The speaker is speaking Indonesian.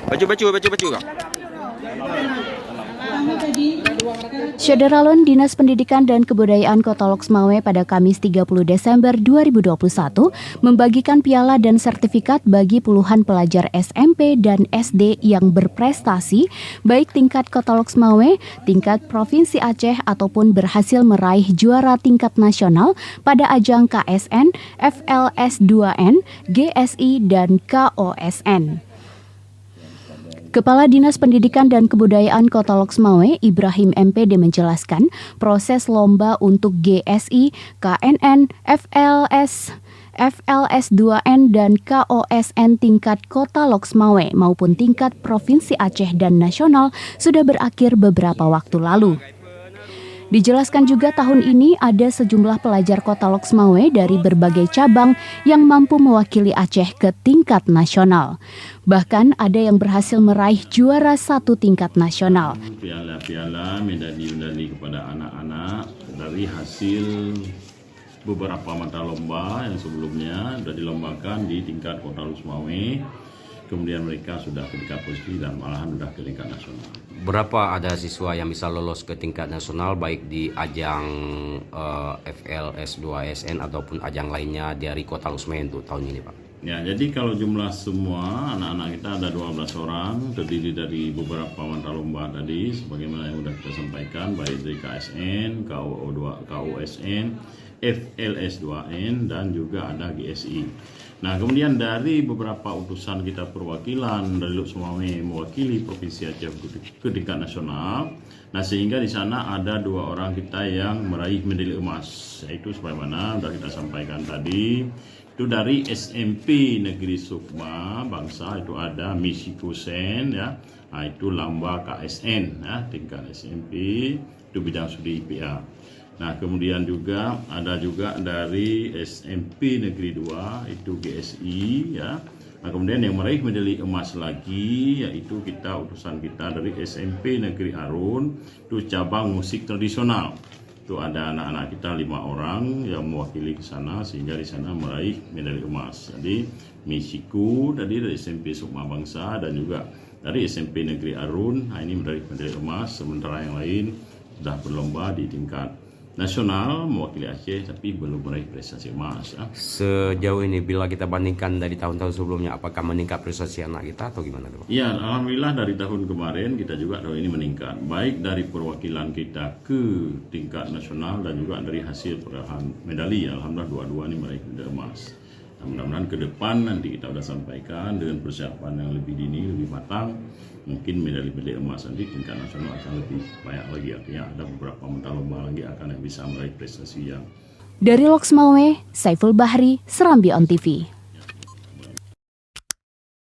Baju Kak. Syederalun Dinas Pendidikan dan Kebudayaan Kota Loksmawe pada Kamis 30 Desember 2021 membagikan piala dan sertifikat bagi puluhan pelajar SMP dan SD yang berprestasi baik tingkat Kota Loksmawe, tingkat Provinsi Aceh ataupun berhasil meraih juara tingkat nasional pada ajang KSN, FLS2N, GSI dan KOSN. Kepala Dinas Pendidikan dan Kebudayaan Kota Loksmawe, Ibrahim MPD menjelaskan, proses lomba untuk GSI, KNN, FLS2N dan KOSN tingkat Kota Loksmawe maupun tingkat Provinsi Aceh dan nasional sudah berakhir beberapa waktu lalu. Dijelaskan juga tahun ini ada sejumlah pelajar Kota Loksmawe dari berbagai cabang yang mampu mewakili Aceh ke tingkat nasional. Bahkan ada yang berhasil meraih juara satu tingkat nasional. Piala-piala, medali-medali kepada anak-anak dari hasil beberapa mata lomba yang sebelumnya sudah dilombakan di tingkat Kota Loksmawe. Kemudian mereka sudah ke tingkat posisi dan malahan sudah ke tingkat nasional. Berapa ada siswa yang bisa lolos ke tingkat nasional baik di ajang FLS2SN ataupun ajang lainnya dari Kota Loksmawe untuk tahun ini, Pak? Ya, jadi kalau jumlah semua anak-anak kita ada 12 orang, terdiri dari beberapa mata lomba tadi, sebagaimana yang sudah kita sampaikan, baik dari KSN, KOSN, FLS2N, dan juga ada GSI. Nah, kemudian dari beberapa utusan kita perwakilan dari Loksmawe mewakili Provinsi Aceh ke tingkat nasional. Nah, sehingga di sana ada 2 orang kita yang meraih medali emas, yaitu sebagaimana sudah kita sampaikan tadi. Itu dari SMP Negeri Sukma Bangsa, itu ada Misi Kusen, ya. Nah, itu lamba KSN, ya, tingkat SMP, itu bidang studi IPA. Nah, kemudian juga ada juga dari SMP Negeri 2, itu GSI, ya. Nah, kemudian yang meraih medali emas lagi yaitu utusan kita dari SMP Negeri Arun, itu cabang musik tradisional. Itu ada anak-anak kita 5 orang yang mewakili ke sana sehingga di sana meraih medali emas. Jadi Misiku tadi dari SMP Sukma Bangsa dan juga dari SMP Negeri Arun, nah ini meraih medali emas, sementara yang lain sudah berlomba di tingkat nasional mewakili Aceh tapi belum meraih prestasi emas. Sejauh ini bila kita bandingkan dari tahun-tahun sebelumnya, apakah meningkat prestasi anak kita atau gimana, Pak? Ya, alhamdulillah dari tahun kemarin kita juga tahun ini meningkat, baik dari perwakilan kita ke tingkat nasional dan juga dari hasil perolehan medali. Alhamdulillah dua-dua ini meraih medali emas. Nah, mudah-mudahan ke depan nanti kita sudah sampaikan dengan persiapan yang lebih dini, lebih matang, mungkin medali-medali emas nanti tingkat nasional akan lebih banyak lagi. Artinya ada beberapa mata lomba lagi akan yang bisa meraih prestasi yang. Dari Loksmawe, Saiful Bahri, Serambi On TV.